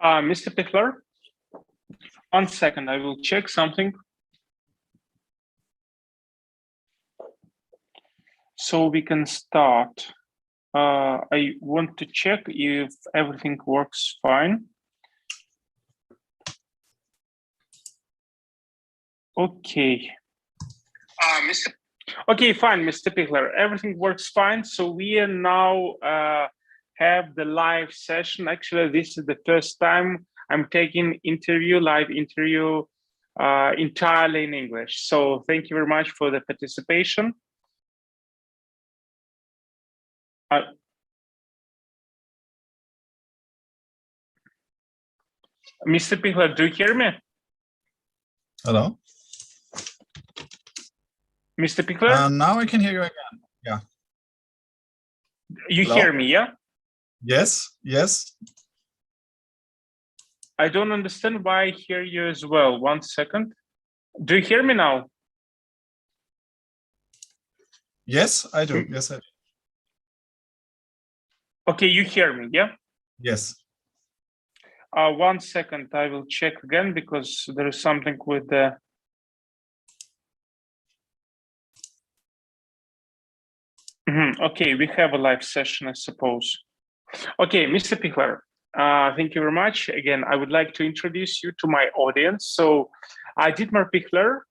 Mr. Pichler, 1 second, I will check something. So we can start. I want to check if everything works fine. Okay. Okay, fine, Mr. Pichler, everything works fine. So we are now have the live session. Actually, this is the first time I'm taking live interview entirely in English. So thank you very much for the participation. Mr. Pichler, do you hear me? Hello? Mr. Pichler? Now I can hear you again. Yeah. You Hello? hear me, yeah? Yes, yes. I don't understand why I hear you as well. 1 second. Do you hear me now? Yes, I do. Yes, I do. Okay, you hear me, yeah? Yes. 1 second, I will check again because there is something with the... Okay, we have a live session, I suppose. Okay, Mr. Pichler, thank you very much. Again, I would like to introduce you to my audience. So, Dietmar Pichler,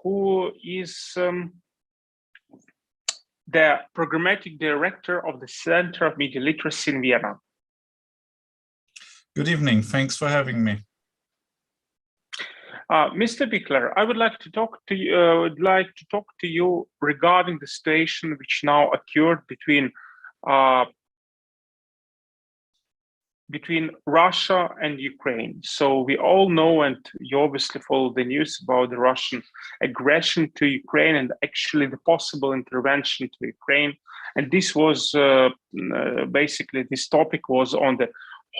who is the programmatic director of the Center of Media Literacy in Vienna. Good evening. Thanks for having me. Mr. Pichler, I would like to talk to you. Regarding the situation which now occurred between Russia and Ukraine. So we all know, and you obviously follow the news about the Russian aggression to Ukraine and actually the possible intervention to Ukraine. And this was basically, this topic was on the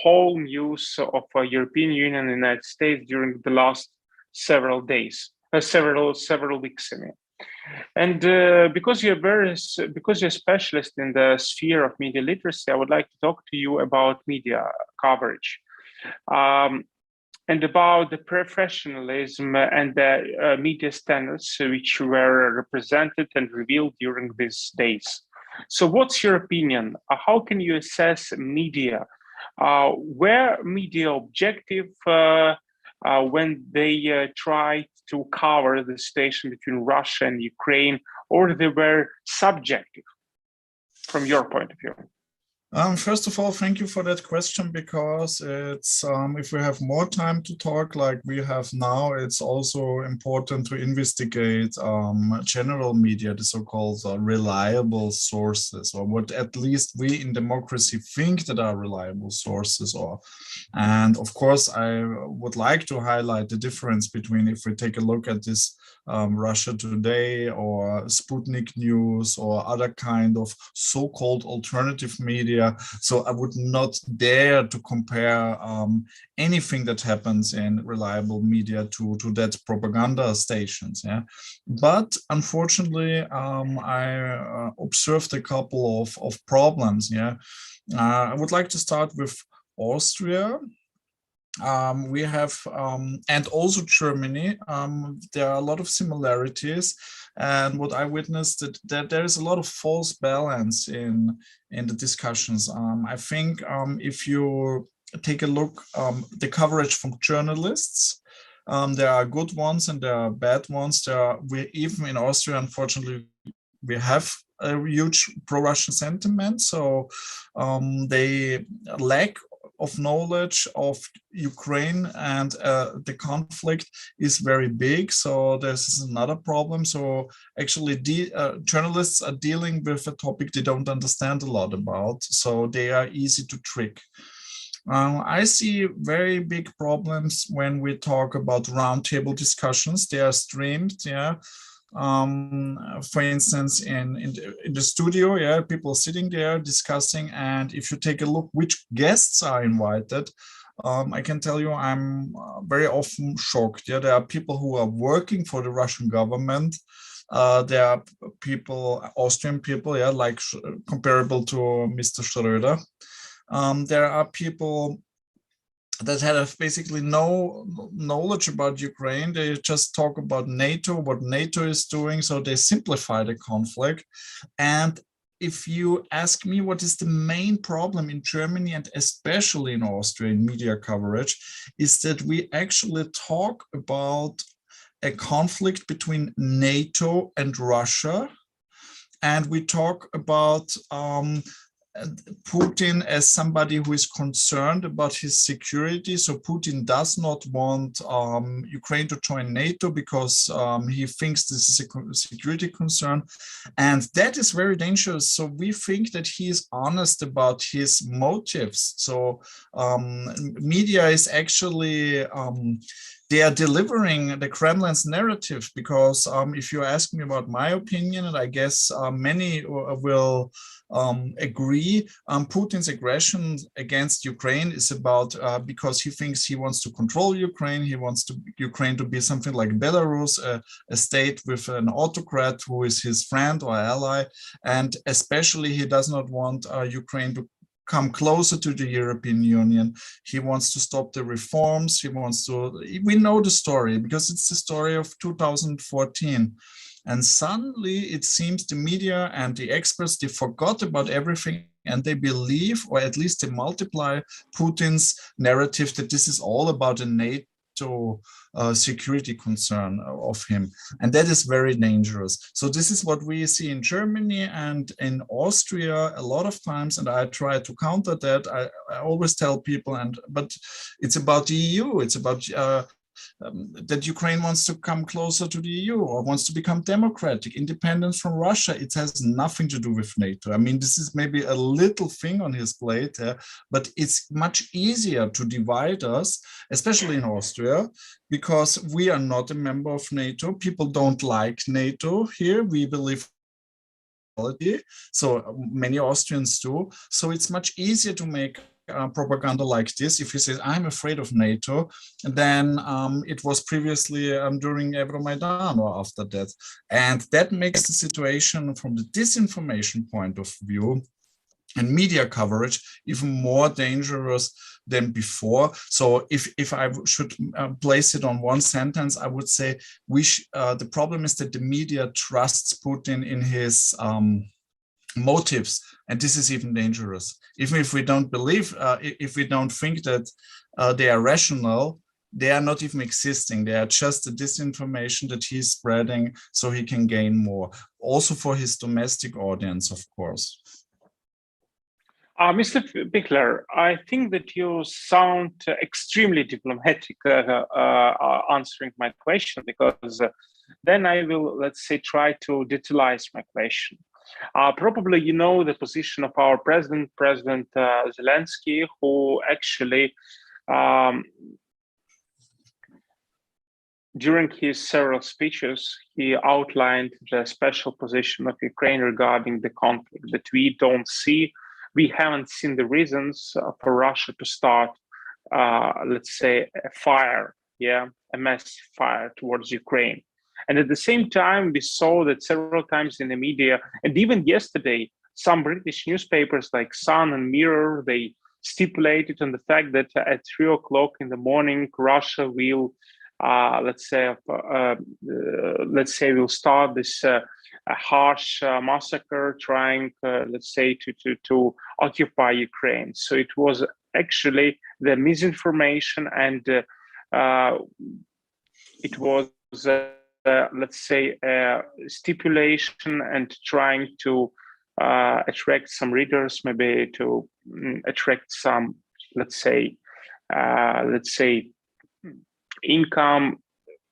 whole news of European Union and the United States during the last several days, several weeks. I mean. And because you're a specialist in the sphere of media literacy, I would like to talk to you about media coverage and about the professionalism and the media standards which were represented and revealed during these days. So what's your opinion? How can you assess media? Were media objective when they tried to cover the situation between Russia and Ukraine, or they were subjective from your point of view? First of all, thank you for that question, because it's if we have more time to talk like we have now, it's also important to investigate general media, the so-called reliable sources, or what at least we in democracy think that are reliable sources. And of course, I would like to highlight the difference between, if we take a look at this Russia Today or Sputnik News or other kind of so-called alternative media. So I would not dare to compare anything that happens in reliable media to that propaganda stations. Yeah, but unfortunately, I observed a couple of problems. Yeah, I would like to start with Austria. We have, and also Germany, there are a lot of similarities. And what I witnessed that there is a lot of false balance in the discussions. I think if you take a look, the coverage from journalists, there are good ones and there are bad ones. Even in Austria, unfortunately, we have a huge pro-Russian sentiment. So they lack of knowledge of Ukraine and the conflict is very big. So this is another problem. So actually journalists are dealing with a topic they don't understand a lot about. So they are easy to trick. I see very big problems when we talk about roundtable discussions. They are streamed, yeah. For instance, in the studio, yeah, people sitting there discussing, and if you take a look which guests are invited, I can tell you I'm very often shocked. Yeah, there are people who are working for the Russian government. There are people, Austrian people, yeah, like comparable to Mr. Schröder. There are people that have basically no knowledge about Ukraine. They just talk about NATO, what NATO is doing. So they simplify the conflict. And if you ask me what is the main problem in Germany and especially in Austria in media coverage, is that we actually talk about a conflict between NATO and Russia. And we talk about Putin as somebody who is concerned about his security. So Putin does not want Ukraine to join NATO because he thinks this is a security concern. And that is very dangerous. So we think that he is honest about his motives. So media is actually they are delivering the Kremlin's narrative, because if you ask me about my opinion, and I guess many will agree, Putin's aggression against Ukraine is about because he thinks he wants to control Ukraine. He wants Ukraine to be something like Belarus, a state with an autocrat who is his friend or ally, and especially he does not want Ukraine to come closer to the European Union. He wants to stop the reforms. He wants to, we know the story because it's the story of 2014. And suddenly it seems the media and the experts, they forgot about everything and they believe, or at least they multiply Putin's narrative that this is all about a NATO security concern of him. And that is very dangerous. So this is what we see in Germany and in Austria a lot of times. And I try to counter that. I always tell people, but it's about the EU. It's about that Ukraine wants to come closer to the EU or wants to become democratic, independent from Russia. It has nothing to do with NATO. I mean, this is maybe a little thing on his plate, but it's much easier to divide us, especially in Austria, because we are not a member of NATO. People don't like NATO here. We believe so many Austrians do. So it's much easier to make propaganda like this. If he says, I'm afraid of NATO, then it was previously during Euromaidan or after that. And that makes the situation from the disinformation point of view and media coverage even more dangerous than before. So if I should place it on one sentence, I would say the problem is that the media trusts Putin in his motives, and this is even dangerous. Even if we don't believe, if we don't think that they are rational, they are not even existing. They are just the disinformation that he's spreading so he can gain more. Also for his domestic audience, of course. Mr. Pichler, I think that you sound extremely diplomatic answering my question, because then I will, let's say, try to detailize my question. Probably you know the position of our President Zelensky, who actually during his several speeches, he outlined the special position of Ukraine regarding the conflict that we don't see. We haven't seen the reasons for Russia to start, let's say, a massive fire towards Ukraine. And at the same time, we saw that several times in the media, and even yesterday, some British newspapers like Sun and Mirror, they stipulated on the fact that at 3 o'clock in the morning, Russia will, let's say, will start this harsh massacre, trying, let's say, to occupy Ukraine. So it was actually the misinformation, and it was, let's say, stipulation and trying to attract some readers, maybe to attract some, let's say, income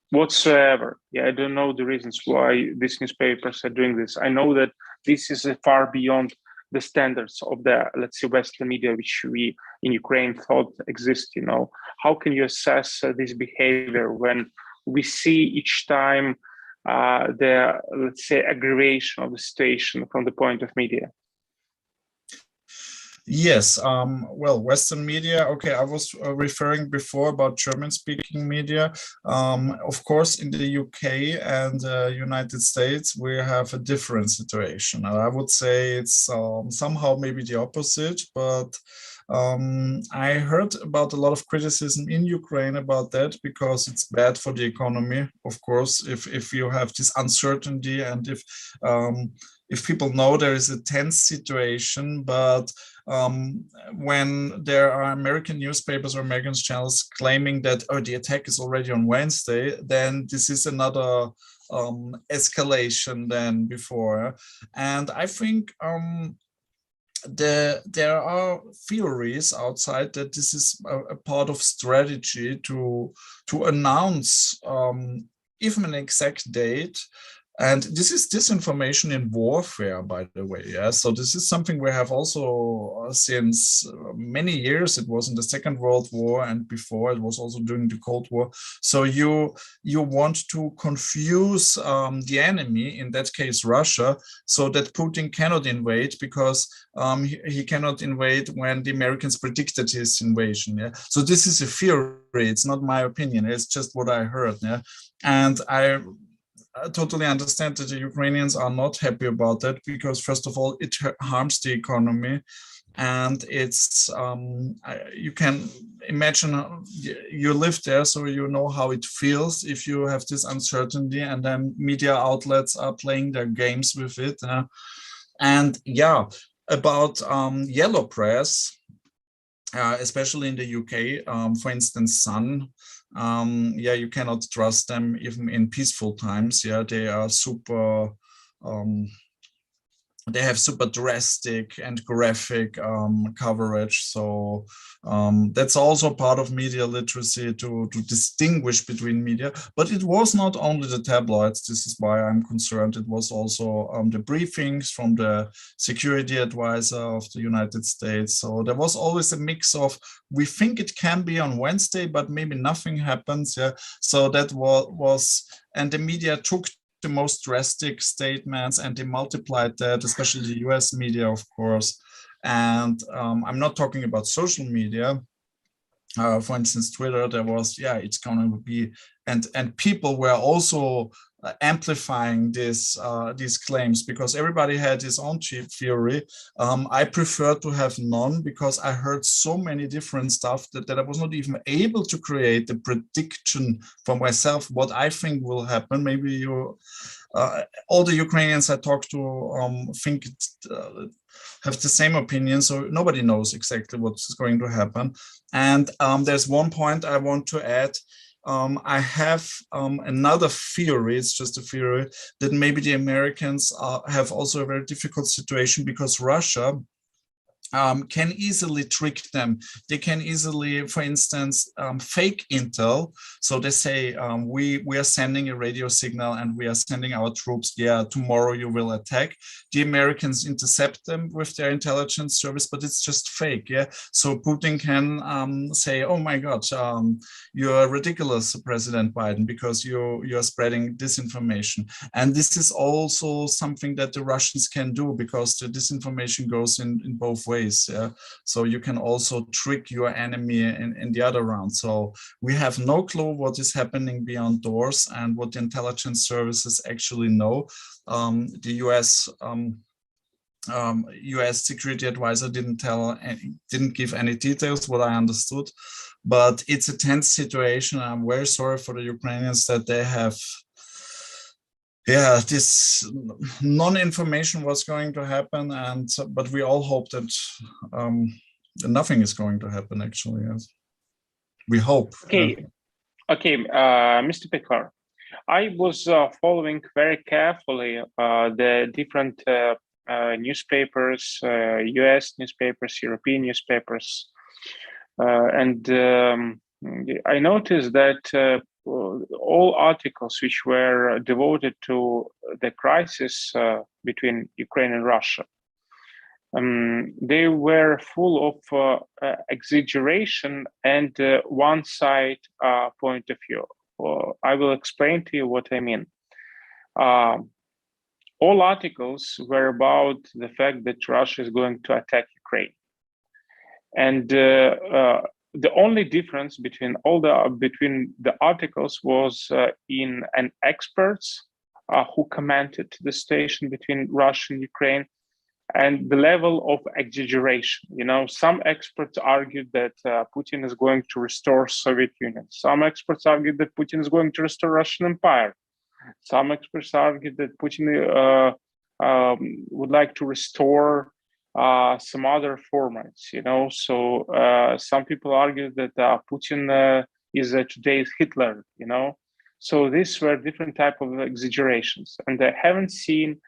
whatsoever. Yeah, I don't know the reasons why these newspapers are doing this. I know that this is far beyond the standards of the, let's say, Western media, which we in Ukraine thought exist. You know, how can you assess this behavior when we see each time the, let's say, aggravation of the situation from the point of media? Yes, well, Western media, okay, I was referring before about German-speaking media. Of course, in the UK and United States, we have a different situation. I would say it's somehow maybe the opposite, but I heard about a lot of criticism in Ukraine about that because it's bad for the economy. Of course, if you have this uncertainty and if people know there is a tense situation, but when there are American newspapers or American channels claiming that, oh, the attack is already on Wednesday, then this is another escalation than before. And I think there are theories outside that this is a part of strategy to announce even an exact date. And this is disinformation in warfare, by the way. Yeah, so this is something we have also since many years. It was in the Second World War, and before it was also during the Cold War. So you want to confuse the enemy, in that case Russia, so that Putin cannot invade because he cannot invade when the Americans predicted his invasion. Yeah, so this is a theory. It's not my opinion. It's just what I heard. Yeah, and I totally understand that the Ukrainians are not happy about that because, first of all, it harms the economy, and it's you can imagine you live there, so you know how it feels if you have this uncertainty, and then media outlets are playing their games with it. And yeah, about yellow press. Especially in the UK, for instance, Sun, yeah, you cannot trust them even in peaceful times. Yeah, they are super, they have super drastic and graphic coverage. So that's also part of media literacy to distinguish between media. But it was not only the tabloids. This is why I'm concerned. It was also the briefings from the security advisor of the United States. So there was always a mix of, we think it can be on Wednesday, but maybe nothing happens. Yeah. So that was and the media took the most drastic statements and they multiplied that, especially the US media, of course. And I'm not talking about social media. For instance, Twitter, there was, yeah, it's going to be, and people were also amplifying these claims because everybody had his own theory. I prefer to have none because I heard so many different stuff that I was not even able to create a prediction for myself what I think will happen. Maybe you, all the Ukrainians I talk to think have the same opinion, so nobody knows exactly what's going to happen. And there's one point I want to add. I have another theory, it's just a theory, that maybe the Americans have also a very difficult situation because Russia can easily trick them. They can easily, for instance, fake intel. So they say, we are sending a radio signal and we are sending our troops, yeah, tomorrow you will attack. The Americans intercept them with their intelligence service, but it's just fake, yeah? So Putin can say, oh my God, you're ridiculous, President Biden, because you're spreading disinformation. And this is also something that the Russians can do because the disinformation goes in both ways. Yeah? So you can also trick your enemy in the other round. So we have no clue what is happening beyond doors and what the intelligence services actually know. The US security advisor didn't give any details, what I understood, but it's a tense situation. I'm very sorry for the Ukrainians that they have, yeah, this non-information was going to happen, and but we all hope that nothing is going to happen. Actually, yes, we hope. Okay, okay, Mr. Pichler, I was following very carefully the different newspapers, US newspapers, European newspapers, and I noticed that all articles which were devoted to the crisis between Ukraine and Russia, they were full of exaggeration and one side point of view. I will explain to you what I mean. all articles were about the fact that Russia is going to attack Ukraine. And the only difference between the articles was in an experts who commented the situation between Russia and Ukraine, and the level of exaggeration. Some experts argued that Putin is going to restore Soviet Union. Some experts argued that Putin is going to restore Russian Empire. Some experts argued that Putin would like to restore some other formats. So some people argued that Putin is today's Hitler. So these were different type of exaggerations, and I haven't seen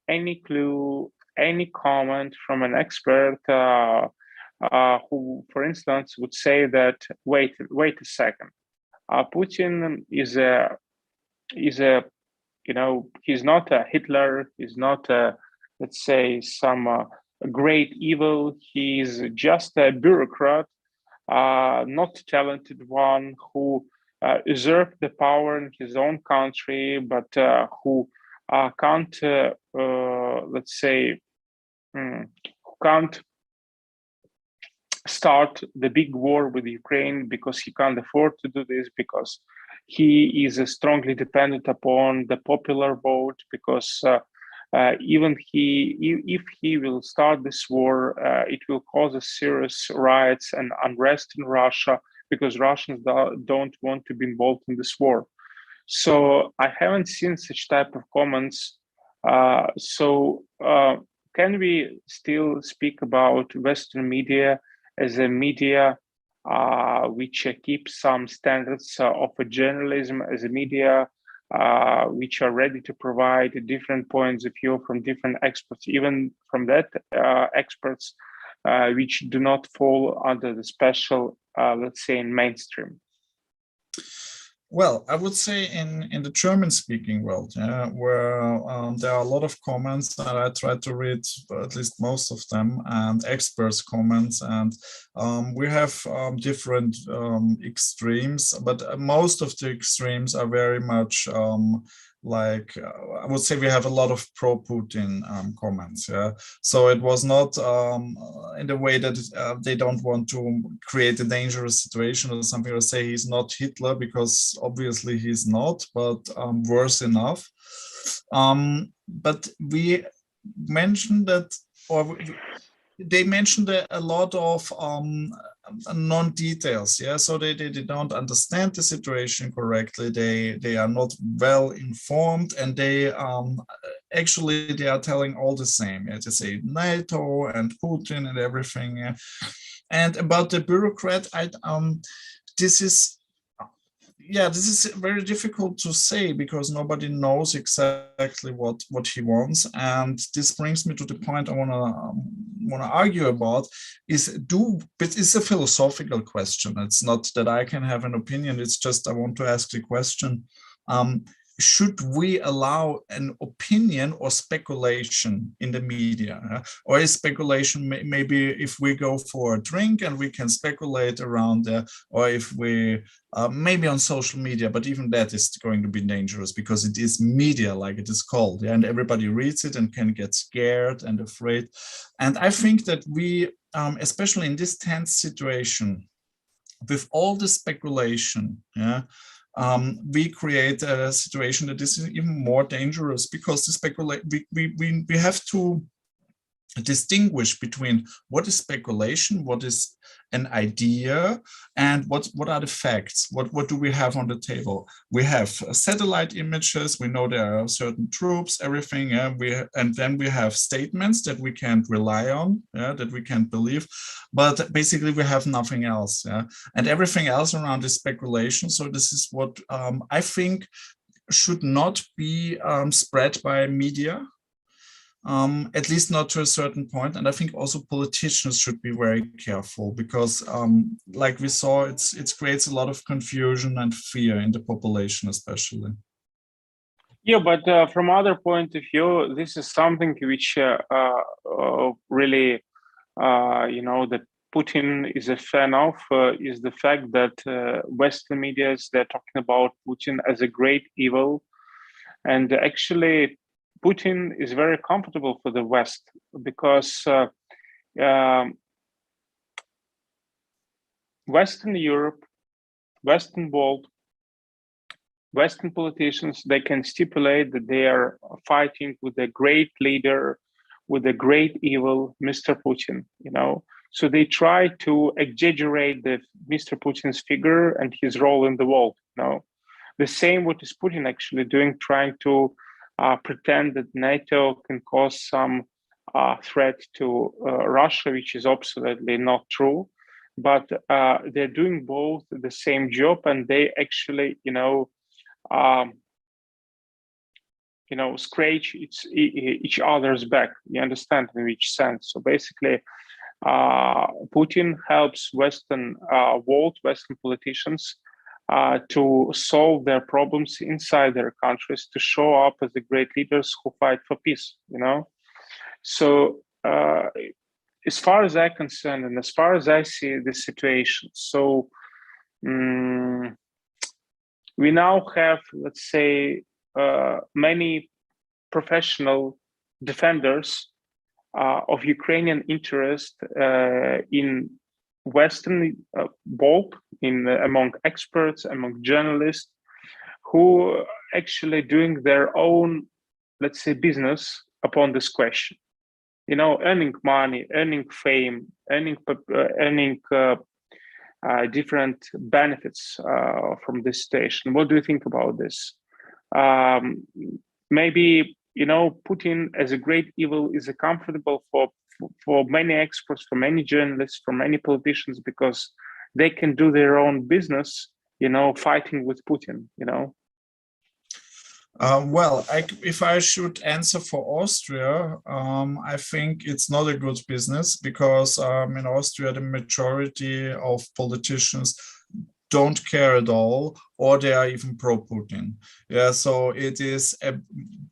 any clue, any comment from an expert who, for instance, would say that wait a second, Putin is a he's not a Hitler, he's not let's say some great evil. He's just a bureaucrat, not talented one, who usurped the power in his own country, but who can't let's say who can't start the big war with Ukraine because he can't afford to do this, because he is strongly dependent upon the popular vote, because even if he will start this war, it will cause a serious riots and unrest in Russia, because Russians don't want to be involved in this war. So I haven't seen such type of comments. Can we still speak about Western media as a media which keeps some standards of a journalism, as a media which are ready to provide different points of view from different experts, even from that experts which do not fall under the special, let's say, in mainstream? Well, I would say in the German-speaking world, where there are a lot of comments that I try to read, at least most of them, and experts' comments, and we have different extremes, but most of the extremes are very much I would say we have a lot of pro-Putin comments. Yeah, so it was not in the way that they don't want to create a dangerous situation or something, or say he's not Hitler, because obviously he's not, but worse enough. But we mentioned that, or they mentioned a lot of non-details. Yeah, so they don't understand the situation correctly. They are not well informed, and they actually they are telling all the same. Yeah, they say NATO and Putin and everything. Yeah. And about the bureaucrat, this is very difficult to say, because nobody knows exactly what he wants. And this brings me to the point I want to argue about. It's a philosophical question. It's not that I can have an opinion. It's just I want to ask the question: should we allow an opinion or speculation in the media? Or is speculation maybe if we go for a drink and we can speculate around there, or if we maybe on social media, but even that is going to be dangerous, because it is media, like it is called, yeah, and everybody reads it and can get scared and afraid. And I think that we, especially in this tense situation, with all the speculation, yeah, we create a situation that is even more dangerous, because we have to distinguish between what is speculation, what is an idea, and what are the facts. What do we have on the table? We have satellite images. We know there are certain troops, everything. And then we have statements that we can't rely on, that we can't believe. But basically, we have nothing else. And everything else around is speculation. So this is what I think should not be spread by media. At least not to a certain point. And I think also politicians should be very careful, because like we saw, it creates a lot of confusion and fear in the population, especially. Yeah, but from other point of view, this is something which really, that Putin is a fan of, is the fact that Western media, they're talking about Putin as a great evil. And actually, Putin is very comfortable for the West because Western Europe, Western world, Western politicians, they can stipulate that they are fighting with a great leader, with a great evil, Mr. Putin, you know. So they try to exaggerate the Mr. Putin's figure and his role in the world, you know. The same what is Putin actually doing, trying to pretend that NATO can cause some threat to Russia, which is absolutely not true. But they're doing both the same job, and they actually, um, scratch each other's back. You understand in which sense? So basically, Putin helps Western world, Western politicians to solve their problems inside their countries, to show up as the great leaders who fight for peace. So as far as I'm concerned, and as far as I see the situation, so we now have, let's say, many professional defenders of Ukrainian interest in Western world, among experts, among journalists, who actually doing their own, let's say, business upon this question. Earning money, earning fame, earning different benefits from this station. What do you think about this? Maybe Putin as a great evil is comfortable for many experts, for many journalists, for many politicians, because they can do their own business, fighting with Putin. Well, if I should answer for Austria, I think it's not a good business because in Austria, the majority of politicians don't care at all, or they are even pro-Putin. Yeah, so it is a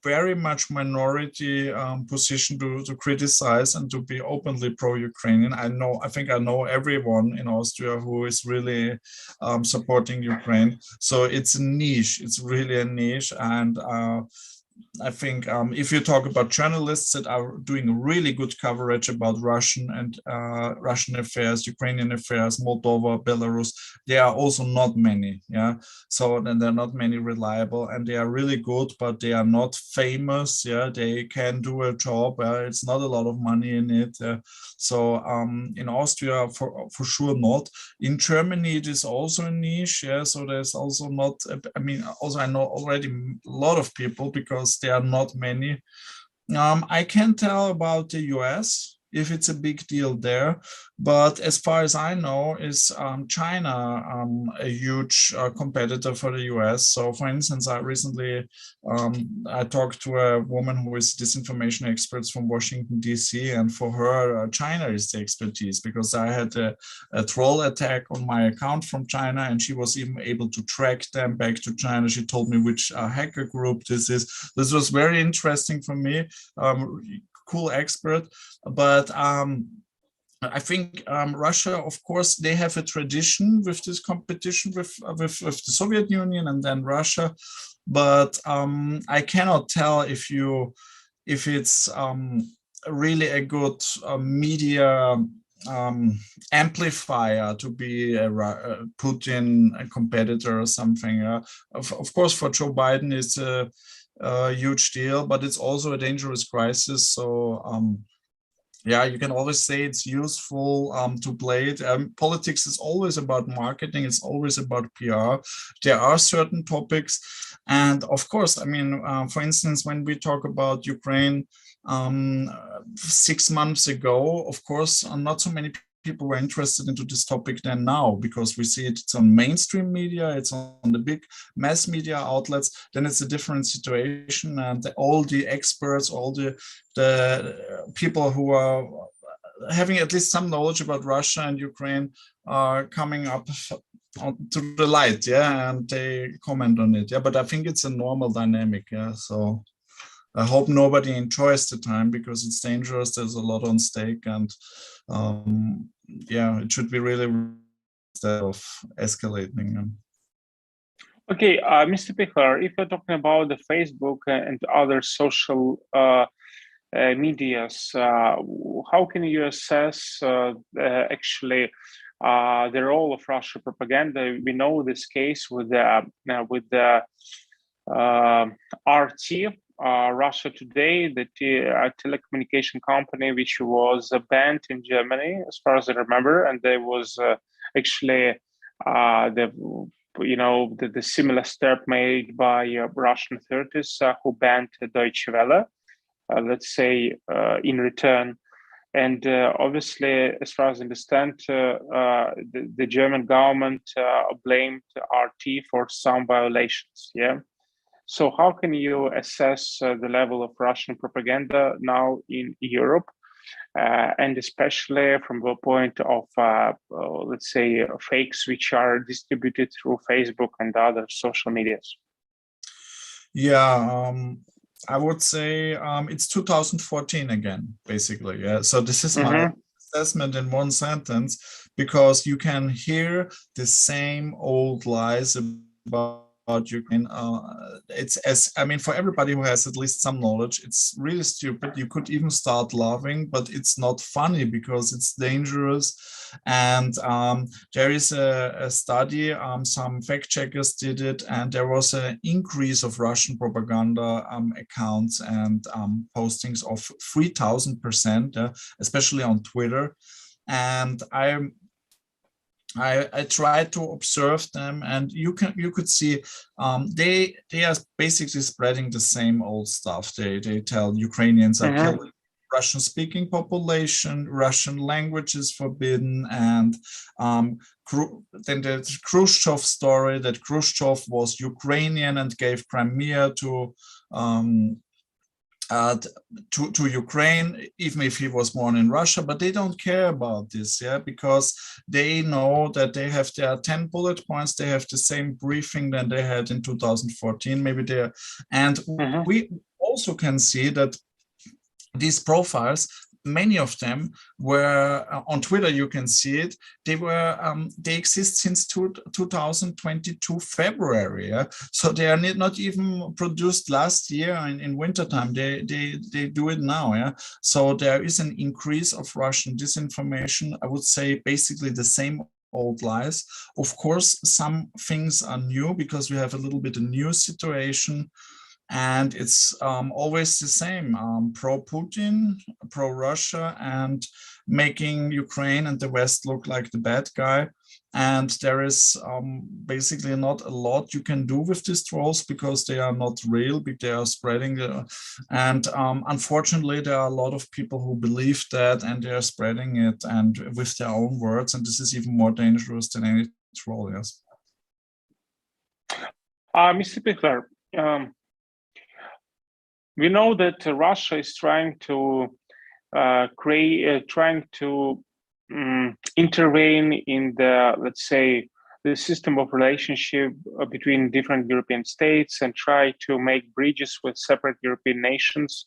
very much minority position to criticize and to be openly pro-Ukrainian. I think I know everyone in Austria who is really supporting Ukraine. So it's a niche. It's really a niche, and I think if you talk about journalists that are doing really good coverage about Russian affairs, Ukrainian affairs, Moldova, Belarus, there are also not many. Yeah, so then there are not many reliable, and they are really good, but they are not famous. Yeah, they can do a job. It's not a lot of money in it. So in Austria, for sure not. In Germany, it is also a niche. Yeah, so there's also not. I mean, also I know already a lot of people because there are not many. I can't tell about the US if it's a big deal there, but as far as I know, is China a huge competitor for the US? So, for instance, I talked to a woman who is disinformation experts from Washington D.C., and for her, China is the expertise because I had a troll attack on my account from China, and she was even able to track them back to China. She told me which hacker group this is. This was very interesting for me. Cool expert, but I think Russia, of course, they have a tradition with this competition with the Soviet Union and then Russia, but I cannot tell if it's really a good media amplifier to be a Putin competitor or something. Of course, for Joe Biden, it's a huge deal, but it's also a dangerous crisis. So yeah, you can always say it's useful to play it. Politics is always about marketing. It's always about PR. There are certain topics. And of course, I mean, for instance, when we talk about Ukraine 6 months ago, of course, not so many people were interested into this topic than now, because we see it's on mainstream media, it's on the big mass media outlets. Then it's a different situation, and all the experts, all the people who are having at least some knowledge about Russia and Ukraine are coming up to the light, yeah, and they comment on it, yeah. But I think it's a normal dynamic, yeah. So I hope nobody enjoys the time because it's dangerous. There's a lot on stake, and yeah, it should be really instead of escalating. Okay, Mr. Pichler, if you're talking about the Facebook and other social medias, how can you assess actually the role of Russia propaganda? We know this case with the RT, Russia Today, the telecommunication company, which was banned in Germany, as far as I remember, and there was actually the the similar step made by Russian authorities who banned Deutsche Welle, let's say, in return. And obviously, as far as I understand, the German government blamed RT for some violations. Yeah. So how can you assess the level of Russian propaganda now in Europe, and especially from the point of, let's say, fakes which are distributed through Facebook and other social medias? Yeah, I would say it's 2014 again, basically. Yeah. So this is my assessment in one sentence, because you can hear the same old lies about Ukraine. It's as I mean, for everybody who has at least some knowledge, it's really stupid. You could even start laughing, but it's not funny because it's dangerous. And there is a study, some fact checkers did it, and there was an increase of Russian propaganda accounts and postings of 3,000%, especially on Twitter. And I tried to observe them, and you could see they are basically spreading the same old stuff. They tell Ukrainians are killing Russian speaking population, Russian language is forbidden, and then the Khrushchev story that Khrushchev was Ukrainian and gave Crimea to Ukraine, even if he was born in Russia, but they don't care about this, yeah, because they know that they have their 10 bullet points, they have the same briefing than they had in 2014, maybe there. And we also can see that these profiles, many of them were on Twitter, you can see it, they exist since 2022 February. Yeah? So they are not even produced last year in wintertime, they do it now. Yeah. So there is an increase of Russian disinformation. I would say basically the same old lies. Of course, some things are new because we have a little bit of new situation. And it's always the same, pro-Putin, pro-Russia, and making Ukraine and the West look like the bad guy. And there is basically not a lot you can do with these trolls because they are not real, but they are spreading. And unfortunately, there are a lot of people who believe that and they are spreading it and with their own words. And this is even more dangerous than any troll, yes. Mr. Pichler, we know that Russia is trying to intervene in the, let's say, the system of relationship between different European states and try to make bridges with separate European nations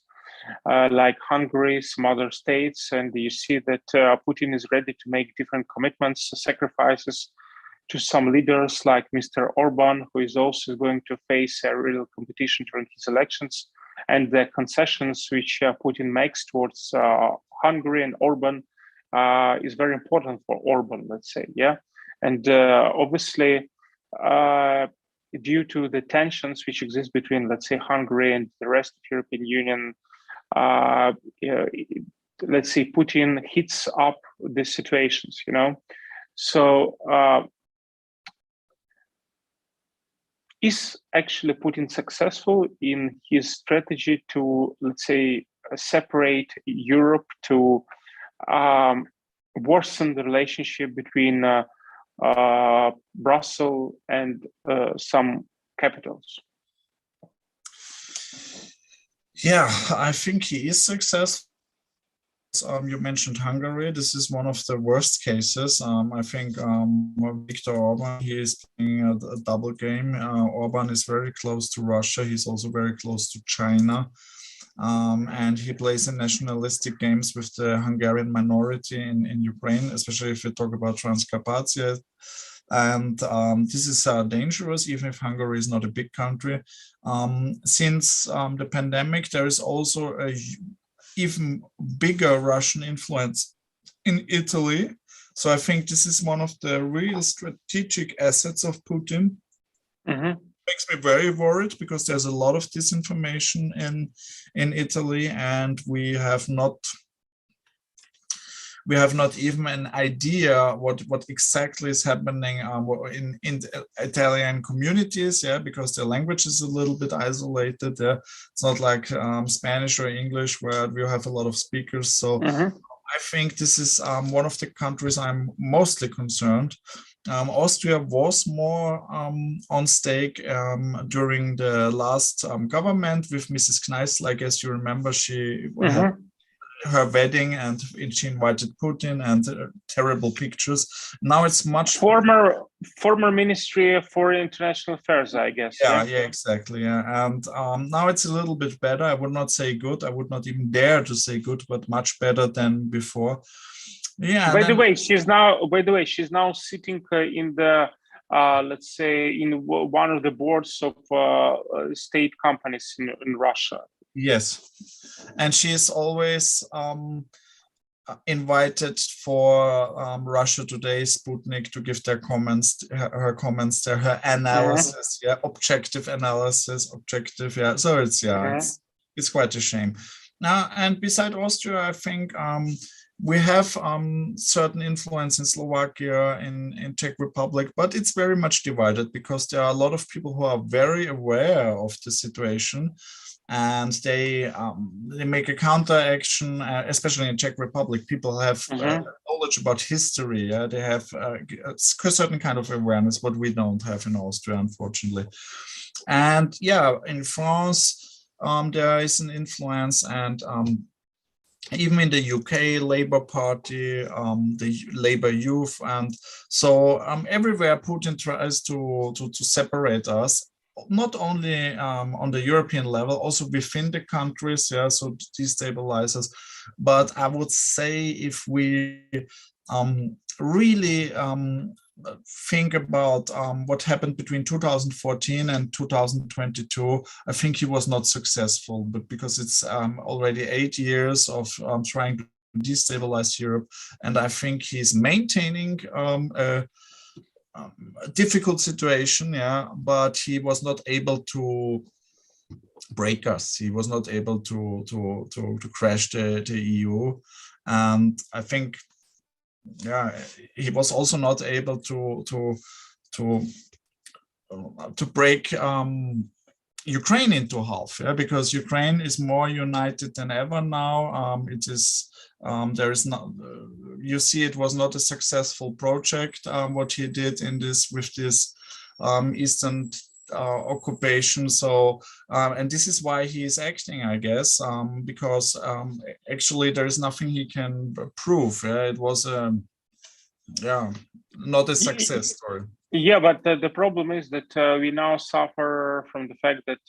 like Hungary, some other states. And you see that Putin is ready to make different commitments, sacrifices to some leaders like Mr. Orban, who is also going to face a real competition during his elections. And the concessions which Putin makes towards Hungary and Orban is very important for Orban, let's say, yeah. And obviously, due to the tensions which exist between, let's say, Hungary and the rest of the European Union, let's say Putin heats up these situations, you know. So is actually Putin successful in his strategy to, let's say, separate Europe, to worsen the relationship between Brussels and some capitals? Yeah, I think he is successful. You mentioned Hungary. This is one of the worst cases. I think Viktor Orban, he is playing a double game. Orban is very close to Russia. He's also very close to China. And he plays in nationalistic games with the Hungarian minority in Ukraine, especially if you talk about Transcarpathia. And this is dangerous, even if Hungary is not a big country. Since the pandemic, there is also a even bigger Russian influence in Italy. So I think this is one of the real strategic assets of Putin. Makes me very worried because there's a lot of disinformation in Italy, and we have not even an idea what exactly is happening in Italian communities, because the language is a little bit isolated. It's not like Spanish or English where we have a lot of speakers. So I think this is one of the countries I'm mostly concerned. Austria was more on stake during the last government with Mrs. Kneißl. I guess you remember she had her wedding and she invited Putin and terrible pictures. Now it's much former Ministry for International Affairs, I guess. Yeah, exactly. Yeah. And now it's a little bit better. I would not say good. I would not even dare to say good, but much better than before. Yeah. By the way, she's now sitting in the let's say in one of the boards of state companies in Russia. Yes, and she is always invited for Russia Today, Sputnik, to give their comments, her comments there, her analysis, objective analysis, objective, So it's it's quite a shame. Now, and beside Austria, I think we have certain influence in Slovakia, in Czech Republic, but it's very much divided because there are a lot of people who are very aware of the situation. And they make a counter action, especially in Czech Republic. People have knowledge about history. They have a certain kind of awareness, what we don't have in Austria, unfortunately. And in France, there is an influence, and even in the UK, Labour Party, the Labour Youth, and so everywhere Putin tries to separate us. Not only on the European level, also within the countries, so destabilize us. But I would say if we really think about what happened between 2014 and 2022, I think he was not successful, but because it's already 8 years of trying to destabilize Europe, and I think he's maintaining a difficult situation, but he was not able to break us. He was not able to crash the EU, and I think, he was also not able to break Ukraine into half, because Ukraine is more united than ever now. It is there is not. You see, it was not a successful project. What he did with this eastern occupation. So, and this is why he is acting, I guess, because actually there is nothing he can prove. It was not a success story. Yeah, but the problem is that we now suffer from the fact that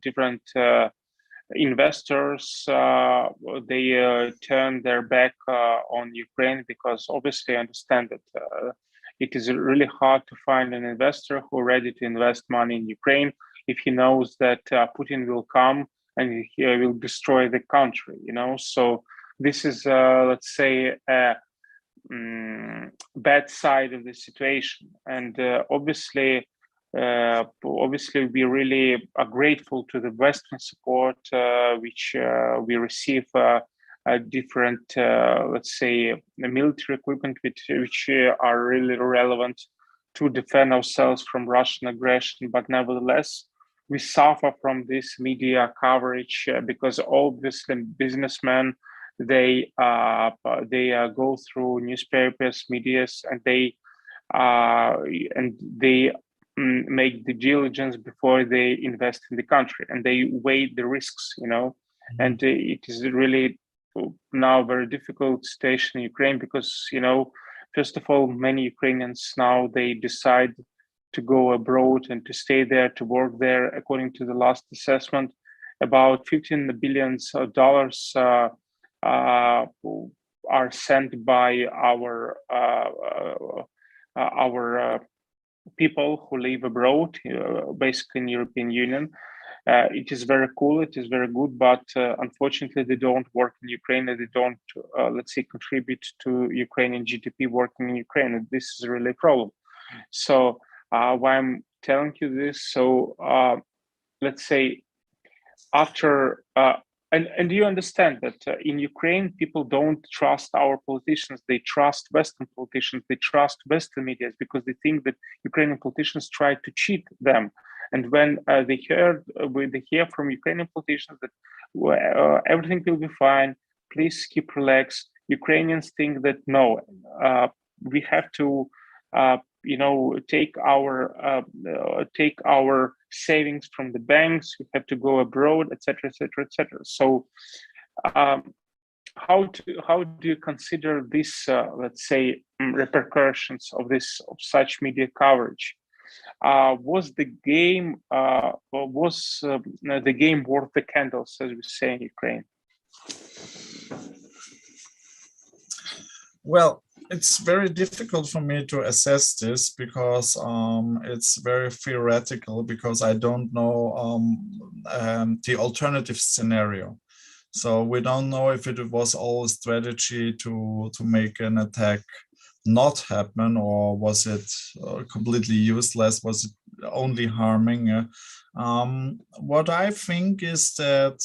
different investors they turn their back on Ukraine, because obviously I understand that it is really hard to find an investor who is ready to invest money in Ukraine if he knows that Putin will come and he will destroy the country. So this is let's say bad side of the situation, and obviously we really are grateful to the Western support which we receive, different let's say military equipment which are really relevant to defend ourselves from Russian aggression. But nevertheless, we suffer from this media coverage because obviously businessmen, they go through newspapers, medias, and they make the diligence before they invest in the country, and they weigh the risks, and it is really now very difficult situation in Ukraine because, first of all, many Ukrainians now they decide to go abroad and to stay there, to work there. According to the last assessment, about $15 billion are sent by our our people who live abroad, basically in European Union. It is very cool, it is very good, but unfortunately they don't work in Ukraine and they don't, let's say, contribute to Ukrainian GDP working in Ukraine. And this is really a problem. So why I'm telling you this, so let's say after, and you understand that in Ukraine, people don't trust our politicians. They trust Western politicians. They trust Western media because they think that Ukrainian politicians try to cheat them. And when they hear from Ukrainian politicians that everything will be fine, please keep relaxed. Ukrainians think that no, we have to, take our savings from the banks. We have to go abroad, etc., etc., etc. So, how do you consider this, let's say, repercussions of such media coverage? Was the game worth the candles, as we say in Ukraine? Well, it's very difficult for me to assess this because it's very theoretical, because I don't know the alternative scenario. So we don't know if it was all a strategy to make an attack not happen, or was it completely useless? Was it only harming? What I think is that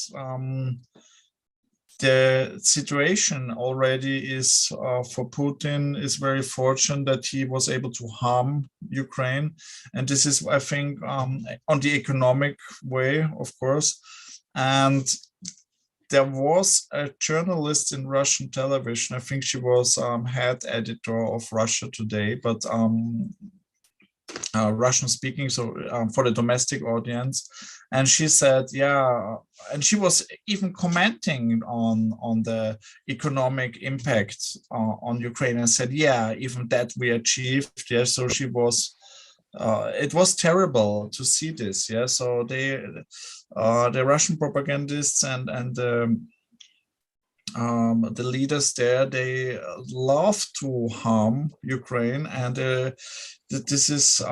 the situation already is for Putin is very fortunate that he was able to harm Ukraine. And this is, I think, on the economic way, of course. And there was a journalist in Russian television, I think she was head editor of Russia Today, but Russian speaking, so for the domestic audience. And she said, yeah, and she was even commenting on the economic impact on Ukraine, and said, yeah, even that we achieved. Yeah, so she was, it was terrible to see this. Yeah, so the Russian propagandists and the leaders there, they love to harm Ukraine, and this is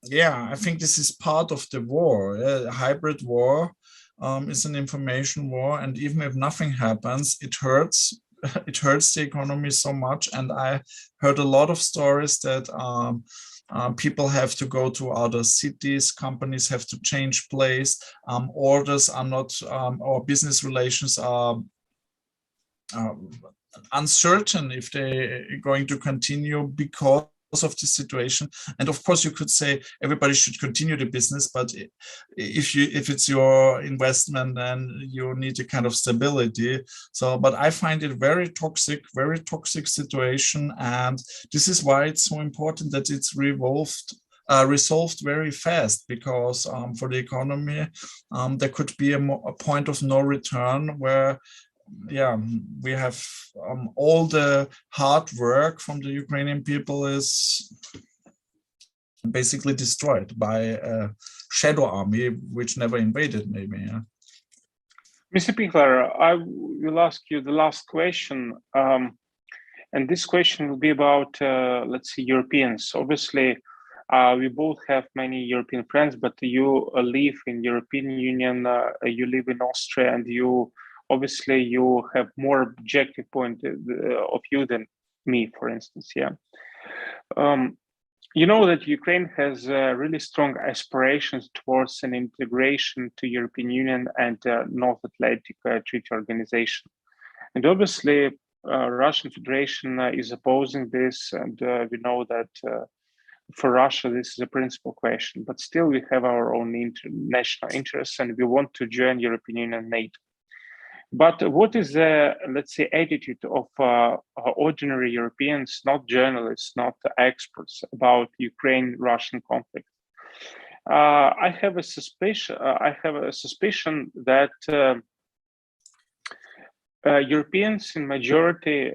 yeah, I think this is part of the war. A hybrid war is an information war, and even if nothing happens, it hurts. It hurts the economy so much. And I heard a lot of stories that people have to go to other cities, companies have to change place, orders are not, or business relations are uncertain if they're going to continue because of the situation. And of course, you could say everybody should continue the business, but if it's your investment, then you need a kind of stability. So, but I find it very toxic situation, and this is why it's so important that it's resolved very fast, because for the economy, there could be a point of no return where, yeah, we have all the hard work from the Ukrainian people is basically destroyed by a shadow army which never invaded, maybe. Yeah. Mr. Pichler, I will ask you the last question, and this question will be about, let's say, Europeans. Obviously, we both have many European friends, but you live in European Union, you live in Austria, and you have more objective point of view than me, for instance. Yeah. You know that Ukraine has really strong aspirations towards an integration to European Union and North Atlantic Treaty Organization. And obviously, Russian Federation is opposing this, and we know that for Russia, this is a principal question. But still, we have our own national interests, and we want to join European Union and NATO. But what is the, let's say, attitude of ordinary Europeans, not journalists, not experts, about Ukraine-Russian conflict? I have a suspicion. That Europeans, in majority,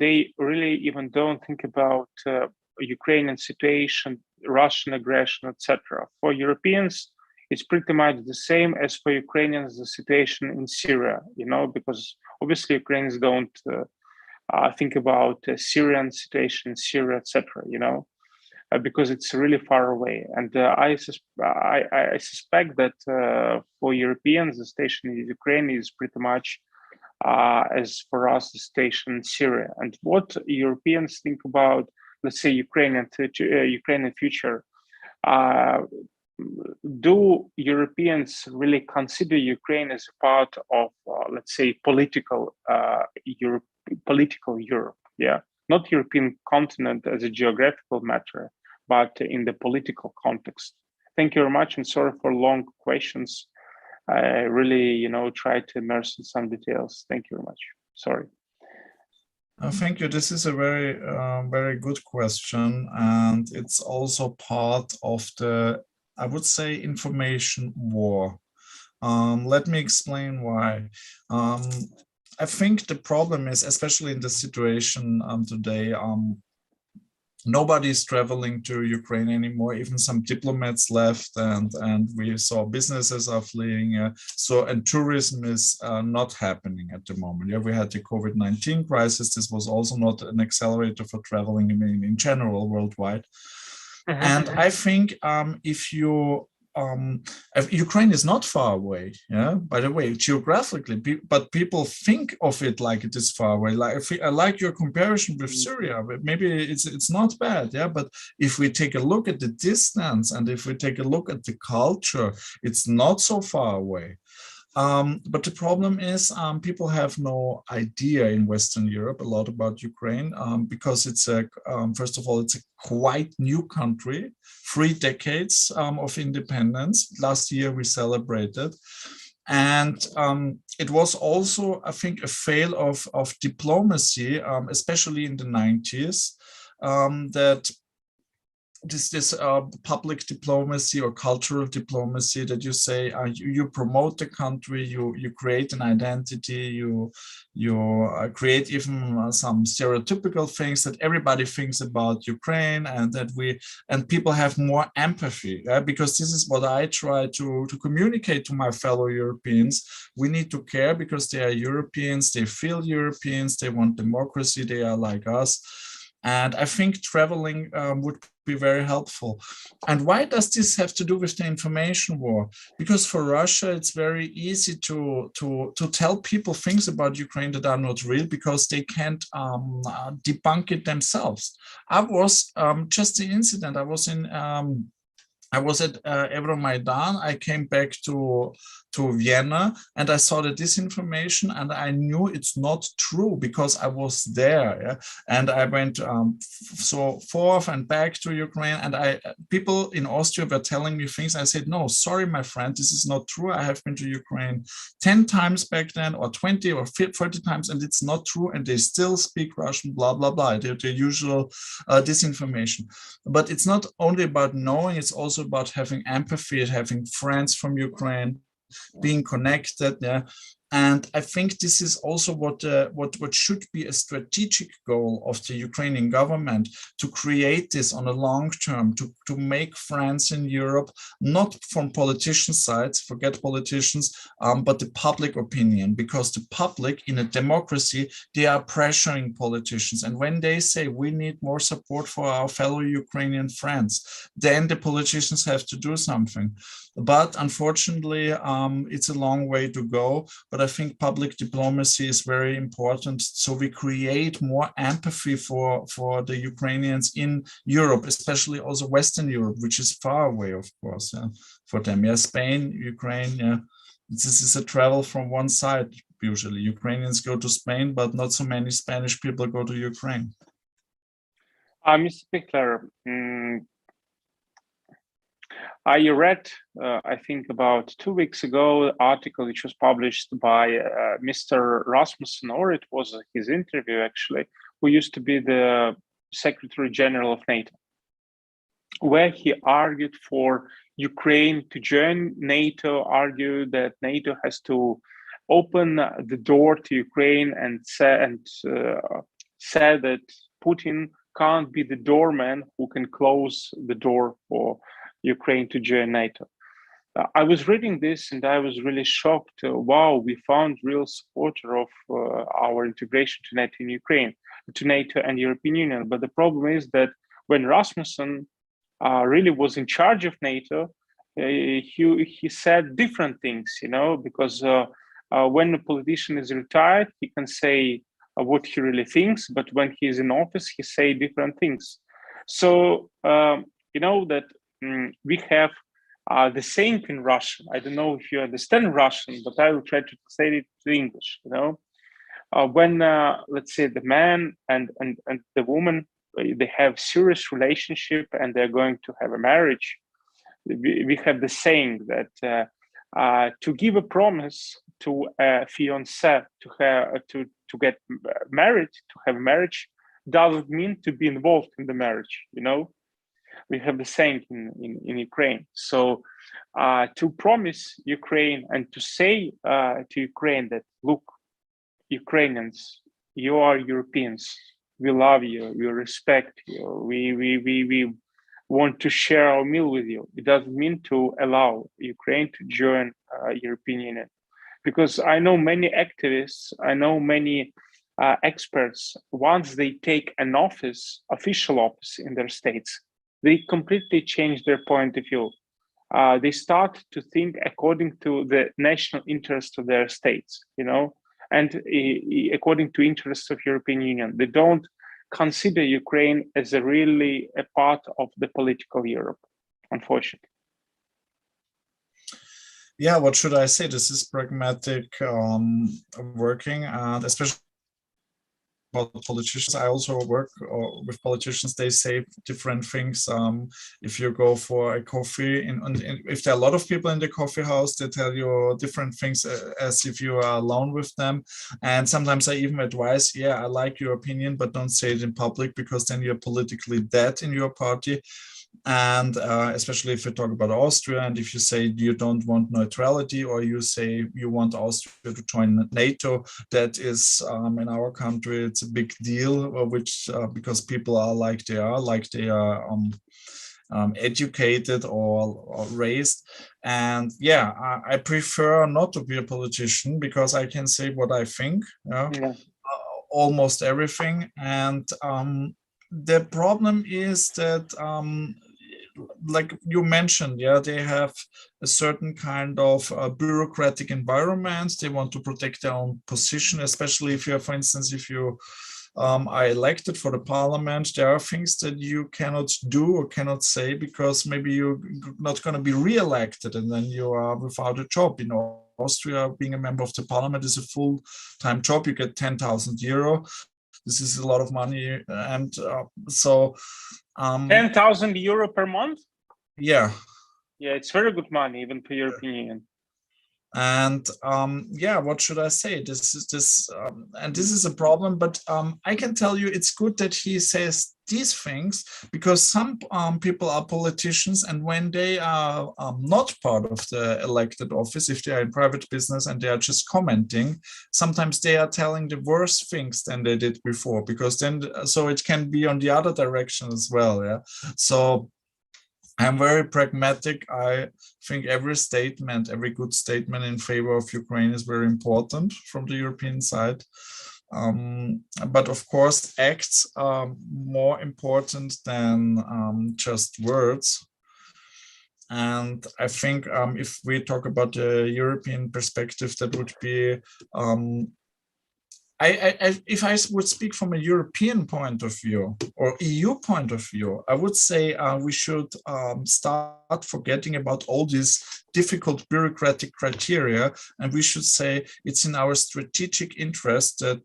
they really even don't think about Ukrainian situation, Russian aggression, etc. For Europeans, it's pretty much the same as for Ukrainians, the situation in Syria, because obviously Ukrainians don't think about Syrian situation in Syria, etc. Because it's really far away. And I suspect that for Europeans, the station in Ukraine is pretty much as for us the station in Syria. And what Europeans think about, let's say, Ukrainian future? Uh, do Europeans really consider Ukraine as a part of, let's say, political Europe? Yeah, not European continent as a geographical matter, but in the political context. Thank you very much, and sorry for long questions. I really, try to immerse in some details. Thank you very much. Sorry. Thank you. This is a very, very good question, and it's also part of the, I would say, information war. Let me explain why. I think the problem is, especially in the situation today, nobody is traveling to Ukraine anymore. Even some diplomats left, and we saw businesses are fleeing. And tourism is not happening at the moment. Yeah, we had the COVID-19 crisis. This was also not an accelerator for traveling in general worldwide. And I think Ukraine is not far away, yeah, by the way, geographically, but people think of it like it is far away. I like your comparison with Syria, but maybe it's not bad, yeah. But if we take a look at the distance and if we take a look at the culture, it's not so far away. But the problem is people have no idea in Western Europe a lot about Ukraine because it's first of all, it's a quite new country, 3 decades of independence. Last year we celebrated. And it was also, I think, a fail of diplomacy, especially in the 90s, that this public diplomacy or cultural diplomacy that you say you promote the country, you create an identity, you create even some stereotypical things that everybody thinks about Ukraine, and people have more empathy, because this is what I try to communicate to my fellow Europeans. We need to care because they are Europeans, they feel Europeans, they want democracy, they are like us. And I think traveling would be very helpful. And why does this have to do with the information war? Because for Russia, it's very easy to tell people things about Ukraine that are not real because they can't debunk it themselves. I was just the incident. I was at Euromaidan. I came back to Vienna and I saw the disinformation and I knew it's not true because I was there. Yeah? And I went so forth and back to Ukraine, and people in Austria were telling me things. I said, no, sorry, my friend, this is not true. I have been to Ukraine 10 times back then, or 20 or 30 times, and it's not true. And they still speak Russian, blah, blah, blah, the usual disinformation. But it's not only about knowing, it's also about having empathy, having friends from Ukraine, being connected. Yeah. And I think this is also what should be a strategic goal of the Ukrainian government, to create this on a long term, to make friends in Europe, not from politician sides, forget politicians, but the public opinion, because the public in a democracy, they are pressuring politicians. And when they say we need more support for our fellow Ukrainian friends, then the politicians have to do something. But unfortunately, it's a long way to go. But I think public diplomacy is very important. So we create more empathy for the Ukrainians in Europe, especially also Western Europe, which is far away, of course, for them. Yeah, Spain, Ukraine, yeah. This is a travel from one side, usually. Ukrainians go to Spain, but not so many Spanish people go to Ukraine. Mr. Pichler, I read, I think about 2 weeks ago, an article which was published by Mr. Rasmussen, or it was his interview actually, who used to be the Secretary General of NATO, where he argued for Ukraine to join NATO, argued that NATO has to open the door to Ukraine, and said that Putin can't be the doorman who can close the door for Ukraine to join NATO. I was reading this and I was really shocked. Wow, we found real supporter of our integration to NATO in Ukraine, to NATO and European Union. But the problem is that when Rasmussen really was in charge of NATO, he said different things, because when a politician is retired, he can say what he really thinks, but when he is in office, he say different things. So that we have the same in Russian. I don't know if you understand Russian, but I will try to translate it to English. When let's say the man and the woman, they have serious relationship and they're going to have a marriage, we have the saying that to give a promise to a fiancé to get married, to have marriage, doesn't mean to be involved in the marriage. We have the same in Ukraine. So to promise Ukraine and to say to Ukraine that, look, Ukrainians, you are Europeans. We love you. We respect you. We want to share our meal with you. It doesn't mean to allow Ukraine to join European Union. Because I know many activists, I know many experts, once they take an office, official office in their states, they completely change their point of view. They start to think according to the national interest of their states, and according to interests of European Union. They don't consider Ukraine as really a part of the political Europe, unfortunately. Yeah, what should I say? This is pragmatic working, and especially about politicians. I also work with politicians. They say different things. If you go for a coffee, and if there are a lot of people in the coffee house, they tell you different things as if you are alone with them. And sometimes I even advise, yeah, I like your opinion, but don't say it in public, because then you're politically dead in your party. And especially if you talk about Austria, and if you say you don't want neutrality, or you say you want Austria to join NATO, that is in our country, it's a big deal, which because people are like they are educated or raised. And yeah, I prefer not to be a politician, because I can say what I think, almost everything. And the problem is that like you mentioned, yeah, they have a certain kind of bureaucratic environment. They want to protect their own position, especially if you're, for instance, if you are elected for the parliament, there are things that you cannot do or cannot say, because maybe you're not going to be re-elected, and then you are without a job. Austria, being a member of the parliament is a full-time job. You get 10,000 euro. This is a lot of money. And so 10,000 euro per month? Yeah. Yeah, it's very good money, even for European Union. And yeah, what should I say? This is a problem, but I can tell you it's good that he says these things, because some people are politicians, and when they are not part of the elected office, if they are in private business and they are just commenting, sometimes they are telling the worst things than they did before, because then, so it can be on the other direction as well. Yeah. So I'm very pragmatic. I think every good statement in favor of Ukraine is very important from the European side. But of course, acts are more important than just words. And I think if we talk about the European perspective, that would be if I would speak from a European point of view or EU point of view, I would say we should start forgetting about all these difficult bureaucratic criteria, and we should say it's in our strategic interest that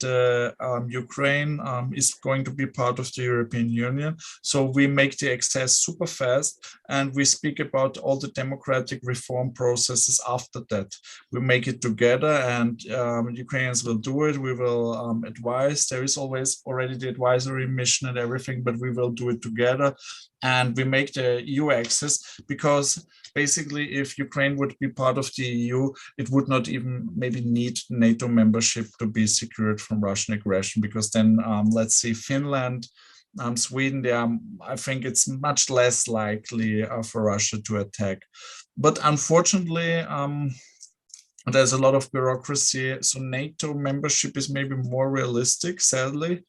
Ukraine is going to be part of the European Union. So we make the access super fast, and we speak about all the democratic reform processes after that. We make it together, and Ukrainians will do it. We will advise. There is always already the advisory mission and everything, but we will do it together. And we make the EU access, because basically if Ukraine would be part of the EU, it would not even maybe need NATO membership to be secured from Russian aggression, because then let's say Finland Sweden, I think it's much less likely for Russia to attack. But unfortunately, there's a lot of bureaucracy, so NATO membership is maybe more realistic, sadly.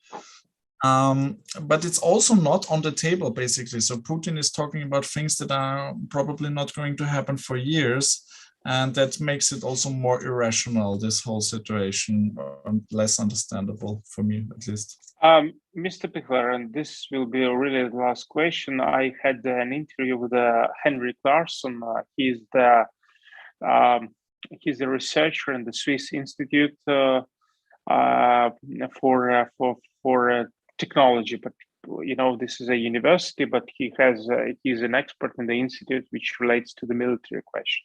But it's also not on the table, basically. So Putin is talking about things that are probably not going to happen for years. And that makes it also more irrational, this whole situation, less understandable for me, at least. Mr. Pichler, and this will be really the last question. I had an interview with Henrik Larsson. He's a researcher in the Swiss Institute for technology, but this is a university, but he's an expert in the institute which relates to the military question.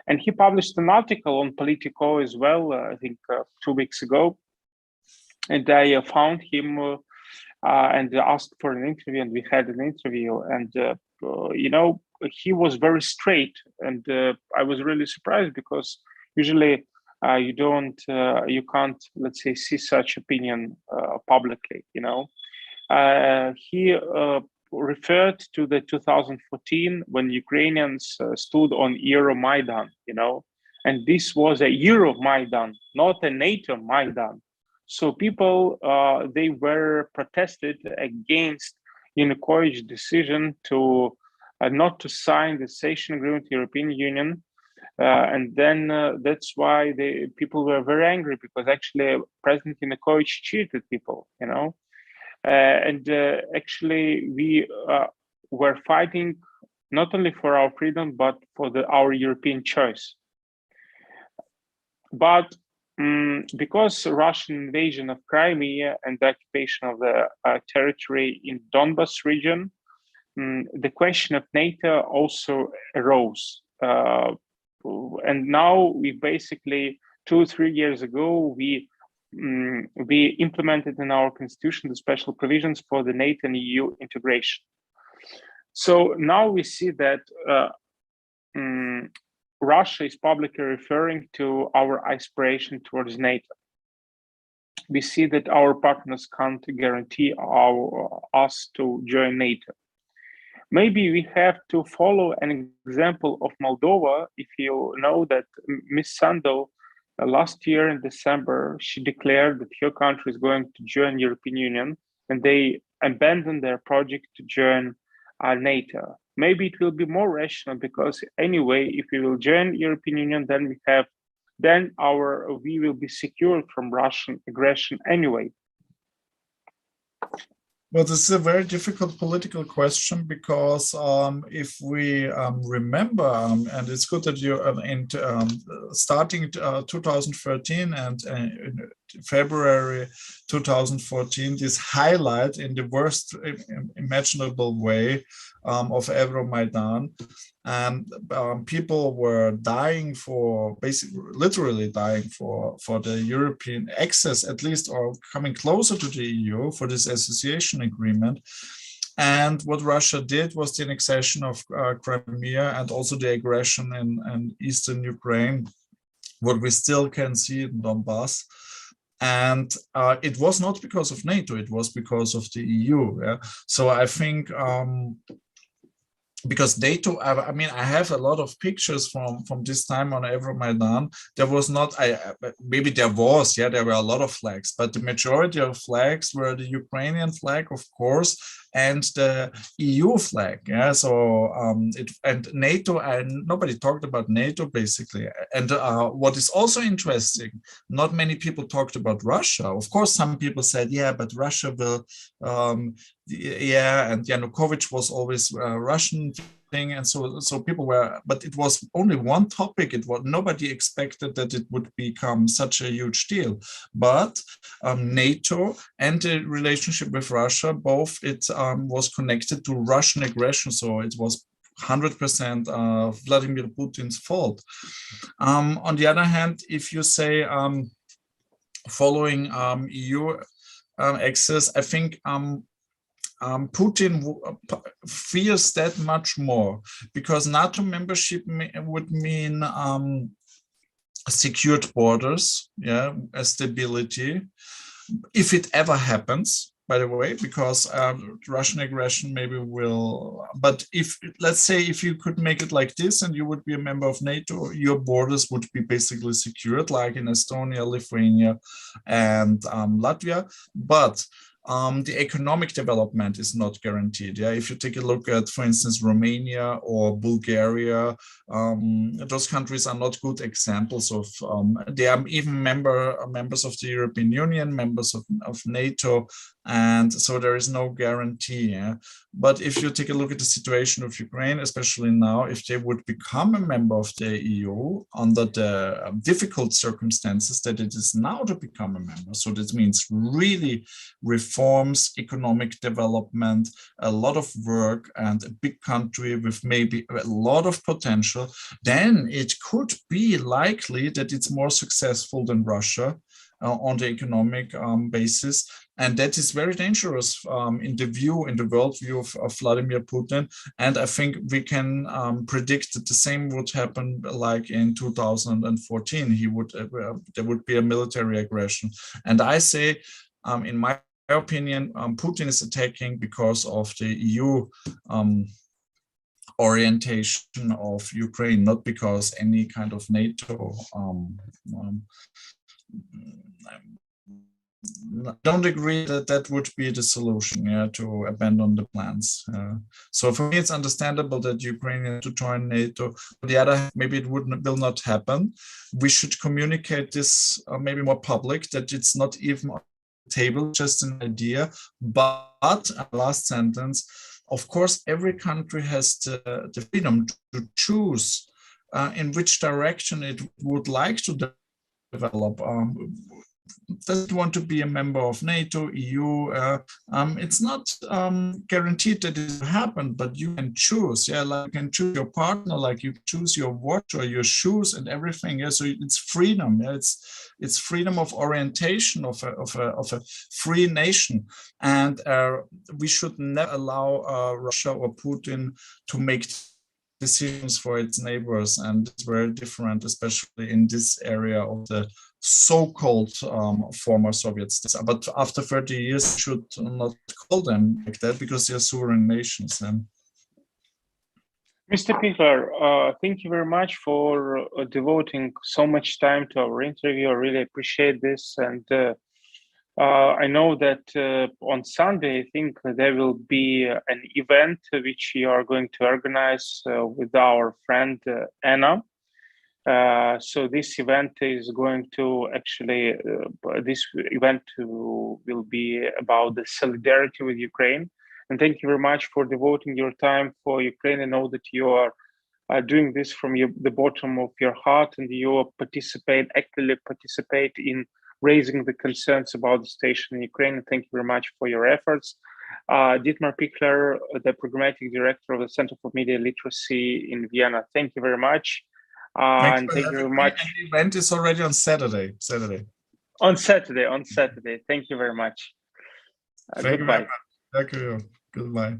And he published an article on Politico as well, I think 2 weeks ago. And I found him and asked for an interview, and we had an interview. And he was very straight, and I was really surprised because usually you can't, let's say, see such opinion publicly. He referred to the 2014 when Ukrainians stood on Euromaidan, and this was a Euromaidan, not a NATO Maidan. So people, they were protested against Yanukovych's decision to not to sign the association agreement with the European Union. And then that's why people were very angry, because actually President Yanukovych cheated people, and actually we were fighting not only for our freedom, but for our European choice. But because Russian invasion of Crimea and the occupation of the territory in Donbas region, the question of NATO also arose. And now we basically 2 or 3 years ago, we implemented in our constitution the special provisions for the NATO and EU integration. So now we see that Russia is publicly referring to our aspiration towards NATO. We see that our partners can't guarantee us to join NATO. Maybe we have to follow an example of Moldova. If you know that Ms. Sandel, last year in December, she declared that her country is going to join the European Union, and they abandoned their project to join NATO. Maybe it will be more rational, because anyway, if we will join European Union, then we will be secured from Russian aggression anyway. Well, this is a very difficult political question, because if we remember, and it's good that you starting 2013 and in February 2014, this highlight in the worst imaginable way of Euromaidan, and people were dying for, basically, literally dying for the European access, at least, or coming closer to the EU for this association agreement. And what Russia did was the annexation of Crimea, and also the aggression in eastern Ukraine, what we still can see in Donbass. And it was not because of NATO, it was because of the EU. Yeah? So I think because NATO, I mean, I have a lot of pictures from this time on Euromaidan. There was not, maybe there was, yeah, there were a lot of flags, but the majority of flags were the Ukrainian flag, of course, and the EU flag. Yeah, so and NATO, and nobody talked about NATO basically. And what is also interesting, not many people talked about Russia. Of course, some people said, yeah, but Russia will. Yeah, and Yanukovych was always Russian thing, and so people were, but it was only one topic. It was, nobody expected that it would become such a huge deal. But NATO and the relationship with Russia, both it was connected to Russian aggression, so it was 100% Vladimir Putin's fault. On the other hand, if you say following EU access, I think Putin fears that much more, because NATO membership would mean secured borders, yeah, a stability. If it ever happens, by the way, because Russian aggression maybe will, but if, let's say, if you could make it like this and you would be a member of NATO, your borders would be basically secured, like in Estonia, Lithuania, and Latvia. But the economic development is not guaranteed. Yeah, if you take a look at, for instance, Romania or Bulgaria, those countries are not good examples of. They are even members of the European Union, members of NATO, and so there is no guarantee. Yeah? But if you take a look at the situation of Ukraine, especially now, if they would become a member of the EU under the difficult circumstances that it is now to become a member, so that means really reforms, economic development, a lot of work, and a big country with maybe a lot of potential, then it could be likely that it's more successful than Russia on the economic basis. And that is very dangerous in the worldview of Vladimir Putin. And I think we can predict that the same would happen like in 2014. There would be a military aggression. And I say, in my opinion, Putin is attacking because of the EU orientation of Ukraine, not because any kind of NATO. I don't agree that that would be the solution, yeah, to abandon the plans. So for me, it's understandable that Ukraine to join NATO. On the other hand, maybe it will not happen. We should communicate this maybe more public, that it's not even on the table, just an idea. But last sentence, of course, every country has the freedom to choose in which direction it would like to develop. Doesn't want to be a member of NATO, EU. It's not guaranteed that it will happen, but you can choose. Yeah, like you can choose your partner, like you choose your watch or your shoes and everything. Yeah, so it's freedom. Yeah, it's freedom of orientation of a free nation, and we should never allow Russia or Putin to make decisions for its neighbors, and it's very different, especially in this area of the so-called former Soviet states. But after 30 years, should not call them like that because they are sovereign nations. Mr. Pichler, thank you very much for devoting so much time to our interview. I really appreciate this. And I know that on Sunday, I think there will be an event which you are going to organize with our friend Anna. So this event is going to actually, will be about the solidarity with Ukraine. And thank you very much for devoting your time for Ukraine. I know that you are doing this from the bottom of your heart, and you actively participate in raising the concerns about the situation in Ukraine. And thank you very much for your efforts. Dietmar Pichler, the Programmatic Director of the Center for Media Literacy in Vienna. Thank you very much. And thank you very much. And the event is already on Saturday. On Saturday. Thank you very much. Thank Goodbye. you very much. Thank you. Goodbye.